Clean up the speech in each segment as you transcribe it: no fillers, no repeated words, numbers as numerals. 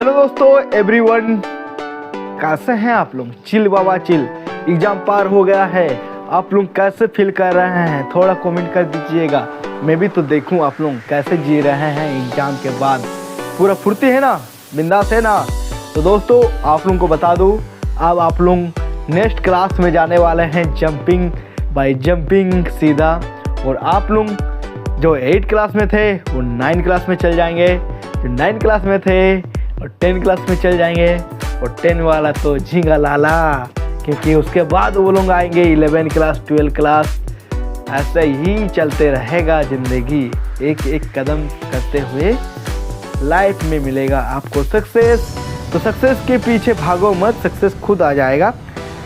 Hello दोस्तों everyone, कैसे हैं आप लोग। चिल बाबा चिल। एग्जाम पार हो गया है, आप लोग कैसे फील कर रहे हैं थोड़ा कमेंट कर दीजिएगा। मैं भी तो देखूं आप लोग कैसे जी रहे हैं एग्जाम के बाद। पूरा फुर्ती है ना, बिंदास है ना। तो दोस्तों आप लोगों को बता दूं, अब आप लोग नेक्स्ट क्लास में जाने वाले हैं जंपिंग बाय जंपिंग सीधा। और आप लोग जो 8 क्लास में थे वो 9 क्लास में चल जाएंगे, जो 9 क्लास में थे और 10 क्लास में चल जाएंगे। और 10 वाला तो झींगा लाला, क्योंकि उसके बाद वो लोग आएंगे 11 क्लास 12 क्लास। ऐसे ही चलते रहेगा ज़िंदगी, एक एक कदम करते हुए लाइफ में मिलेगा आपको सक्सेस। तो सक्सेस के पीछे भागो मत, सक्सेस खुद आ जाएगा।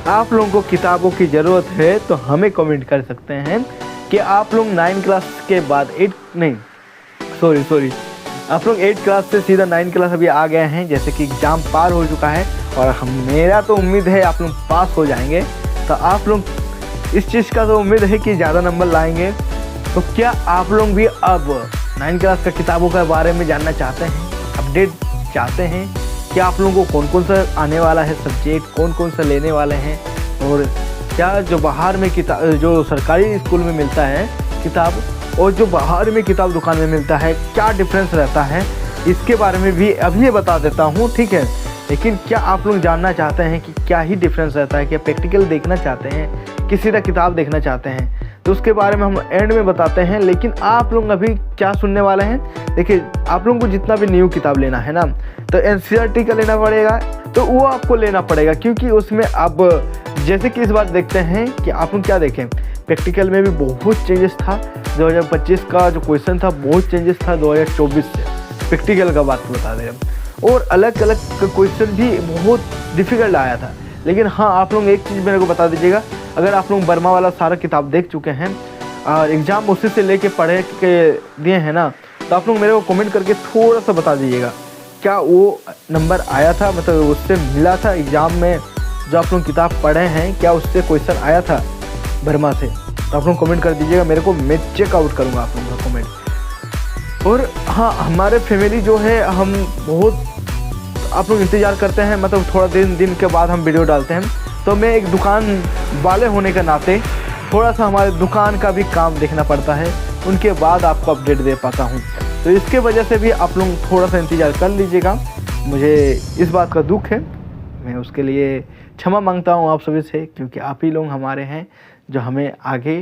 आप लोगों को किताबों की ज़रूरत है तो हमें कमेंट कर सकते हैं कि आप लोग 9 क्लास के बाद आप लोग 8 क्लास से सीधा 9 क्लास अभी आ गए हैं, जैसे कि एग्ज़ाम पार हो चुका है। और मेरा तो उम्मीद है आप लोग पास हो जाएंगे। तो आप लोग इस चीज़ का तो उम्मीद है कि ज़्यादा नंबर लाएंगे। तो क्या आप लोग भी अब 9 क्लास का किताबों के बारे में जानना चाहते हैं, अपडेट चाहते हैं कि आप लोगों को कौन कौन सा आने वाला है सब्जेक्ट, कौन कौन सा लेने वाले हैं, और क्या जो बाहर में किताब जो सरकारी स्कूल में मिलता है किताब और जो बाहर में किताब दुकान में मिलता है क्या डिफरेंस रहता है, इसके बारे में भी अभी बता देता हूँ, ठीक है। लेकिन क्या आप लोग जानना चाहते हैं कि क्या ही डिफरेंस रहता है, क्या प्रैक्टिकल देखना चाहते हैं कि सीधा किताब देखना चाहते हैं, तो उसके बारे में हम एंड में बताते हैं। लेकिन आप लोग अभी क्या सुनने वाले हैं, देखिए आप लोगों को जितना भी न्यू किताब लेना है ना, तो NCERT का लेना पड़ेगा, तो वो आपको लेना पड़ेगा, क्योंकि उसमें अब जैसे कि इस बार देखते हैं कि आप लोग क्या देखें, प्रैक्टिकल में भी बहुत चेंजेस था। 2025 का जो क्वेश्चन था बहुत चेंजेस था 2024 से, प्रैक्टिकल का बात बता दे रहे। और अलग अलग क्वेश्चन भी बहुत डिफ़िकल्ट आया था। लेकिन हाँ, आप लोग एक चीज़ मेरे को बता दीजिएगा, अगर आप लोग बर्मा वाला सारा किताब देख चुके हैं और एग्ज़ाम उसी से लेके पढ़े के दिए हैं ना, तो आप लोग मेरे को कमेंट करके थोड़ा सा बता दीजिएगा क्या वो नंबर आया था, मतलब उससे मिला था एग्ज़ाम में जो आप लोग किताब पढ़े हैं, क्या उससे क्वेश्चन आया था बर्मा से। तो आप लोग कमेंट कर दीजिएगा मेरे को, मैं चेकआउट करूँगा आप लोगों का कमेंट। और हाँ, हमारे फैमिली जो है हम बहुत आप लोग इंतज़ार करते हैं, मतलब थोड़ा दिन के बाद हम वीडियो डालते हैं। तो मैं एक दुकान वाले होने के नाते थोड़ा सा हमारे दुकान का भी काम देखना पड़ता है, उनके बाद आपको अपडेट दे पाता हूँ। तो इसके वजह से भी आप लोग थोड़ा सा इंतज़ार कर लीजिएगा। मुझे इस बात का दुख है, मैं उसके लिए क्षमा मांगता हूँ आप सभी से, क्योंकि आप ही लोग हमारे हैं जो हमें आगे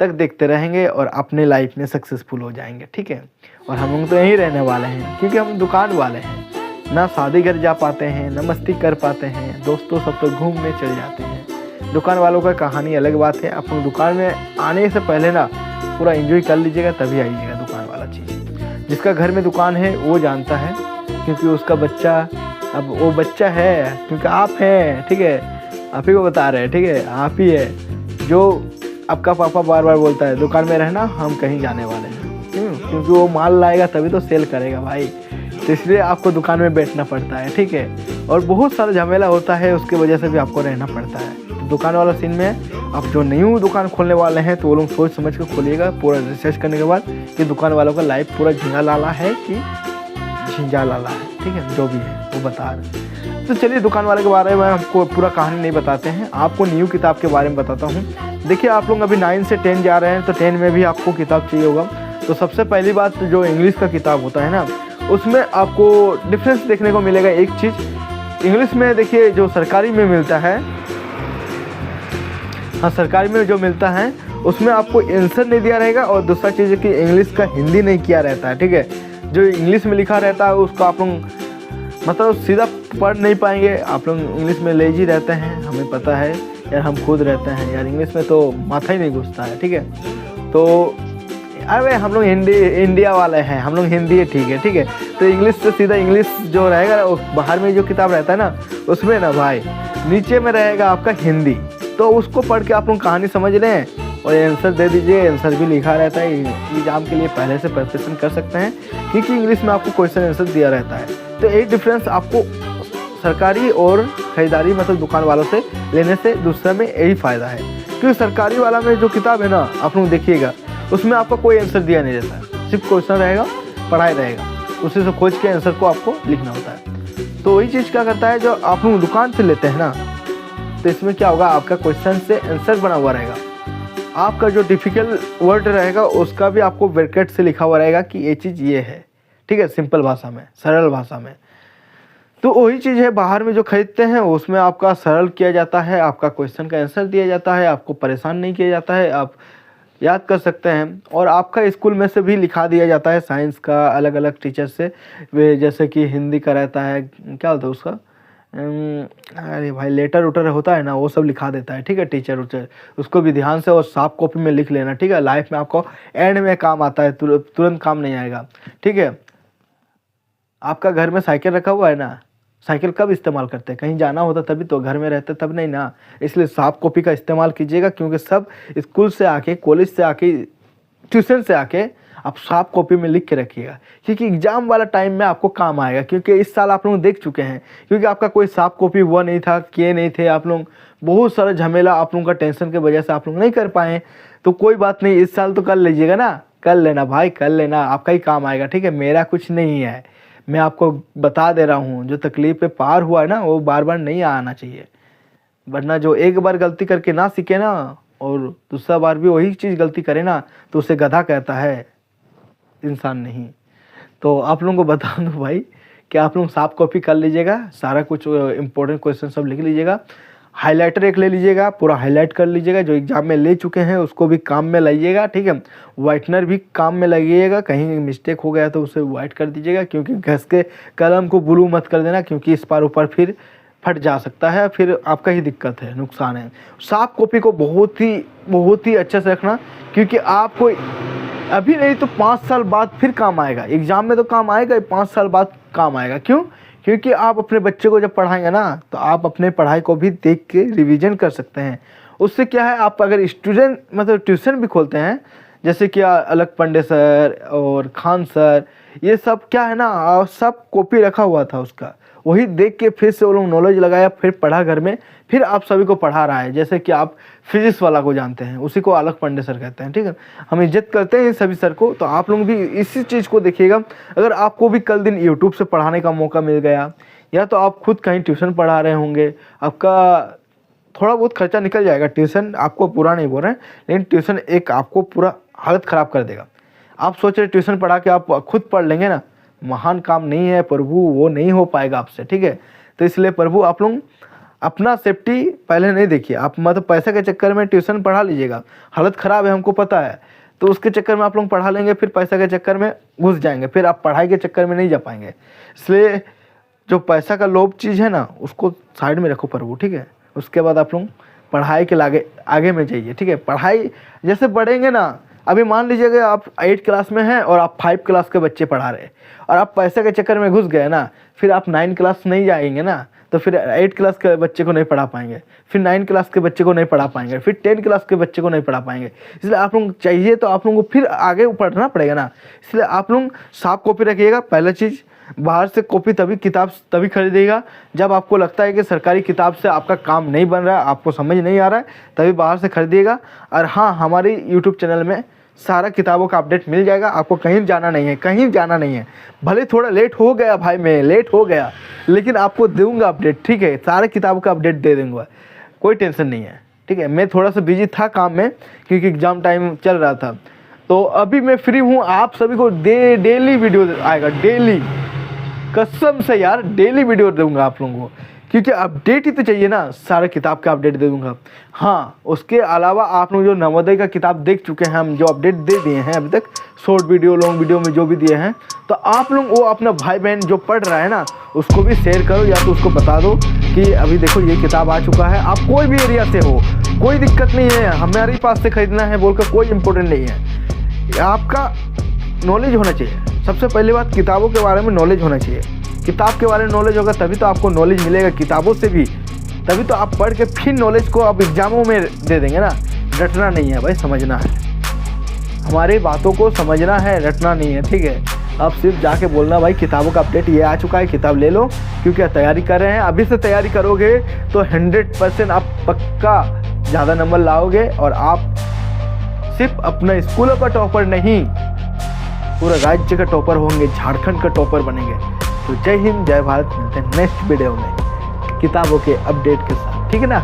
तक देखते रहेंगे और अपने लाइफ में सक्सेसफुल हो जाएंगे, ठीक है। और हम लोग तो यहीं रहने वाले हैं, क्योंकि हम दुकान वाले हैं, ना शादी घर जा पाते हैं, ना मस्ती कर पाते हैं, दोस्तों सब तो घूमने चले जाते हैं। दुकान वालों का कहानी अलग बात है। आप लोग दुकान में आने से पहले ना पूरा एंजॉय कर लीजिएगा, तभी आइएगा दुकान वाला चीज़। जिसका घर में दुकान है वो जानता है, क्योंकि उसका बच्चा अब वो बच्चा है, क्योंकि आप हैं, ठीक है, आप ही को बता रहे हैं, ठीक है, आप ही है जो आपका पापा बार बार बोलता है दुकान में रहना, हम कहीं जाने वाले हैं। क्यों? क्योंकि वो माल लाएगा तभी तो सेल करेगा भाई, तो इसलिए आपको दुकान में बैठना पड़ता है, ठीक है। और बहुत सारा झमेला होता है, उसके वजह से भी आपको रहना पड़ता है। तो दुकान वाला सीन में आप जो न्यू दुकान खोलने वाले हैं तो वो लोग सोच समझ कर खोलिएगा, पूरा रिसर्च करने के बाद कि दुकान वालों का लाइफ पूरा झींगा लाला है कि झींझा लाला है, ठीक है, जो भी है वो बता रहे। तो चलिए दुकान वाले के बारे में हमको पूरा कहानी नहीं बताते हैं, आपको न्यू किताब के बारे में बताता हूँ। देखिए आप लोग अभी 9 से 10 जा रहे हैं, तो 10 में भी आपको किताब चाहिए होगा। तो सबसे पहली बात जो इंग्लिश का किताब होता है ना, उसमें आपको डिफरेंस देखने को मिलेगा। एक चीज़ इंग्लिश में देखिए जो सरकारी में मिलता है, हाँ सरकारी में जो मिलता है उसमें आपको आंसर नहीं दिया रहेगा। और दूसरा चीज़ है कि इंग्लिश का हिंदी नहीं किया रहता है, ठीक है। जो इंग्लिश में लिखा रहता है उसको आप लोग मतलब सीधा पढ़ नहीं पाएंगे। आप लोग इंग्लिश में लेजी रहते हैं, हमें पता है यार, हम खुद रहते हैं यार, इंग्लिश में तो माथा ही नहीं घुसता है, ठीक है। तो अरे हम लोग इंडिया वाले हैं, हम लोग हिंदी है, ठीक है। तो इंग्लिश से सीधा इंग्लिश जो रहेगा, बाहर में जो किताब रहता है ना, उसमें ना भाई नीचे में रहेगा आपका हिंदी। तो उसको पढ़ के आप लोग कहानी समझ लें और आंसर दे दीजिए। आंसर भी लिखा रहता है, एग्जाम के लिए पहले से प्रिपरेशन कर सकते हैं, क्योंकि इंग्लिश में आपको क्वेश्चन आंसर दिया रहता है। तो एक डिफरेंस आपको सरकारी और खरीदारी मतलब दुकान वालों से लेने से दूसरा में यही फ़ायदा है, क्योंकि सरकारी वाला में जो किताब है ना, आप लोग देखिएगा उसमें आपको कोई आंसर दिया नहीं रहता है, सिर्फ क्वेश्चन रहेगा, पढ़ाई रहेगा, उसी से खोज के आंसर को आपको लिखना होता है। तो वही चीज़ क्या करता है, जो आप लोग दुकान से लेते हैं ना, तो इसमें क्या होगा, आपका क्वेश्चन से आंसर बना हुआ रहेगा, आपका जो डिफ़िकल्ट वर्ड रहेगा उसका भी आपको ब्रैकेट से लिखा हुआ रहेगा कि ये चीज़ ये है, ठीक है, सिंपल भाषा में, सरल भाषा में। तो वही चीज़ है, बाहर में जो खरीदते हैं उसमें आपका सरल किया जाता है, आपका क्वेश्चन का आंसर दिया जाता है, आपको परेशान नहीं किया जाता है, आप याद कर सकते हैं। और आपका स्कूल में से भी लिखा दिया जाता है, साइंस का अलग अलग टीचर से, वे जैसे कि हिंदी का रहता है, क्या होता है उसका, अरे भाई लेटर उटर होता है ना, वो सब लिखा देता है, ठीक है, टीचर उचर, उसको भी ध्यान से और साफ कॉपी में लिख लेना, ठीक है। लाइफ में आपको एंड में काम आता है, तुरंत काम नहीं आएगा, ठीक है। आपका घर में साइकिल रखा हुआ है ना, साइकिल कब इस्तेमाल करते हैं, कहीं जाना होता तभी तो, घर में रहते तब नहीं ना। इसलिए साफ कॉपी का इस्तेमाल कीजिएगा, क्योंकि सब स्कूल से आके, कॉलेज से आके, ट्यूशन से आके आप साफ कॉपी में लिख के रखिएगा, क्योंकि एग्जाम वाला टाइम में आपको काम आएगा। क्योंकि इस साल आप लोग देख चुके हैं, क्योंकि आपका कोई साफ कॉपी हुआ नहीं था, किए नहीं थे आप लोग, बहुत सारा झमेला आप लोगों का टेंशन की वजह से आप लोग नहीं कर पाए। तो कोई बात नहीं, इस साल तो कर लीजिएगा ना, कर लेना भाई, कर लेना, आपका ही काम आएगा, ठीक है। मेरा कुछ नहीं है, मैं आपको बता दे रहा हूँ, जो तकलीफ पे पार हुआ है ना, वो बार बार नहीं आना चाहिए, वरना जो एक बार गलती करके ना सीखे ना, और दूसरा बार भी वही चीज़ गलती करे ना, तो उसे गधा कहता है, इंसान नहीं। तो आप लोगों को बता दूँ भाई कि आप लोग साफ कॉपी कर लीजिएगा, सारा कुछ इंपॉर्टेंट क्वेश्चन सब लिख लीजिएगा, हाइलाइटर एक ले लीजिएगा, पूरा हाईलाइट कर लीजिएगा, जो एग्जाम में ले चुके हैं उसको भी काम में लाइएगा, ठीक है। वाइटनर भी काम में लगाइएगा, कहीं मिस्टेक हो गया तो उसे वाइट कर दीजिएगा, क्योंकि घस के कलम को ब्लू मत कर देना, क्योंकि इस पार ऊपर फिर फट जा सकता है, फिर आपका ही दिक्कत है, नुकसान है। साफ कॉपी को बहुत ही अच्छे से रखना, क्योंकि आपको अभी नहीं तो 5 साल बाद फिर काम आएगा। एग्जाम में तो काम आएगा, 5 साल बाद काम आएगा। क्यों? क्योंकि आप अपने बच्चे को जब पढ़ाएंगे ना, तो आप अपने पढ़ाई को भी देख के रिवीजन कर सकते हैं। उससे क्या है, आप अगर स्टूडेंट मतलब ट्यूशन भी खोलते हैं, जैसे कि अलग पंडे सर और खान सर, ये सब क्या है ना, सब कॉपी रखा हुआ था उसका, वही देख के फिर से वो लोग नॉलेज लगाया, फिर पढ़ा घर में, फिर आप सभी को पढ़ा रहा है। जैसे कि आप फिजिक्स वाला को जानते हैं, उसी को अलग पंडे सर कहते हैं, ठीक है। हम इज्जत करते हैं सभी सर को, तो आप लोग भी इसी चीज़ को देखिएगा। अगर आपको भी कल दिन यूट्यूब से पढ़ाने का मौका मिल गया, या तो आप खुद कहीं ट्यूशन पढ़ा रहे होंगे, आपका थोड़ा बहुत खर्चा निकल जाएगा। ट्यूशन आपको पूरा नहीं बोल रहे हैं, लेकिन ट्यूशन एक आपको पूरा हालत ख़राब कर देगा। आप सोच रहे ट्यूशन पढ़ा के आप खुद पढ़ लेंगे ना, महान काम नहीं है प्रभु, वो नहीं हो पाएगा आपसे, ठीक है। तो इसलिए प्रभु आप लोग अपना सेफ्टी पहले नहीं देखिए, आप मतलब पैसे के चक्कर में ट्यूशन पढ़ा लीजिएगा, हालत ख़राब है हमको पता है, तो उसके चक्कर में आप लोग पढ़ा लेंगे, फिर पैसा के चक्कर में घुस जाएंगे, फिर आप पढ़ाई के चक्कर में नहीं जा पाएंगे। इसलिए जो पैसा का लोभ चीज़ है ना, उसको साइड में रखो प्रभु, ठीक है। उसके बाद आप लोग पढ़ाई के आगे में जाइए, ठीक है। पढ़ाई जैसे बढ़ेंगे ना, अभी मान लीजिएगा आप 8 क्लास में हैं और आप 5 क्लास के बच्चे पढ़ा रहे हैं, और आप पैसे के चक्कर में घुस गए ना, फिर आप 9 क्लास नहीं जाएंगे ना, तो फिर 8 क्लास के बच्चे को नहीं पढ़ा पाएंगे, फिर 9 क्लास के बच्चे को नहीं पढ़ा पाएंगे, फिर 10 क्लास के बच्चे को नहीं पढ़ा पाएंगे। इसलिए आप लोग चाहिए तो आप लोगों को फिर आगे पढ़ना पड़ेगा ना। इसलिए आप लोग साफ कॉपी रखिएगा। पहला चीज़, बाहर से कॉपी किताब तभी खरीदिएगा जब आपको लगता है कि सरकारी किताब से आपका काम नहीं बन रहा है, आपको समझ नहीं आ रहा है, तभी बाहर से खरीदिएगा। और हाँ, हमारे यूट्यूब चैनल में सारा किताबों का अपडेट मिल जाएगा, आपको कहीं जाना नहीं है, कहीं जाना नहीं है। भले थोड़ा लेट हो गया भाई, मैं लेट हो गया, लेकिन आपको दूंगा अपडेट, ठीक है। सारे किताबों का अपडेट दे दूंगा, कोई टेंशन नहीं है, ठीक है। मैं थोड़ा सा बिजी था काम में, क्योंकि एग्ज़ाम टाइम चल रहा था, तो अभी मैं फ्री हूँ। आप सभी को डेली वीडियो आएगा, डेली, कसम से यार, डेली वीडियो दूंगा आप लोगों को, क्योंकि अपडेट ही तो चाहिए ना, सारे किताब का अपडेट दे दूंगा। हाँ, उसके अलावा आप लोग जो नवोदय का किताब देख चुके हैं, हम जो अपडेट दे दिए हैं अभी तक, शॉर्ट वीडियो, लॉन्ग वीडियो में जो भी दिए हैं, तो आप लोग वो अपना भाई बहन जो पढ़ रहा है ना, उसको भी शेयर करो, या तो उसको बता दो कि अभी देखो ये किताब आ चुका है। आप कोई भी एरिया से हो, कोई दिक्कत नहीं है, हमारे पास से खरीदना है बोलकर कोई इंपॉर्टेंट नहीं है। आपका नॉलेज होना चाहिए, सबसे पहली बात किताबों के बारे में नॉलेज होना चाहिए। किताब के बारे में नॉलेज होगा तभी तो आपको नॉलेज मिलेगा, किताबों से भी, तभी तो आप पढ़ के फिर नॉलेज को आप एग्जामों में दे देंगे ना। रटना नहीं है भाई, समझना है, हमारी बातों को समझना है, रटना नहीं है, ठीक है। आप सिर्फ जाके बोलना भाई किताबों का अपडेट ये आ चुका है, किताब ले लो, क्योंकि तैयारी कर रहे हैं। अभी से तैयारी करोगे तो 100% आप पक्का ज़्यादा नंबर लाओगे, और आप सिर्फ अपना स्कूलों का टॉपर नहीं, पूरा राज्य का टॉपर होंगे, झारखंड का टॉपर बनेंगे। तो जय हिंद जय भारत, मिलते हैं नेक्स्ट वीडियो में किताबों के अपडेट के साथ, ठीक है ना।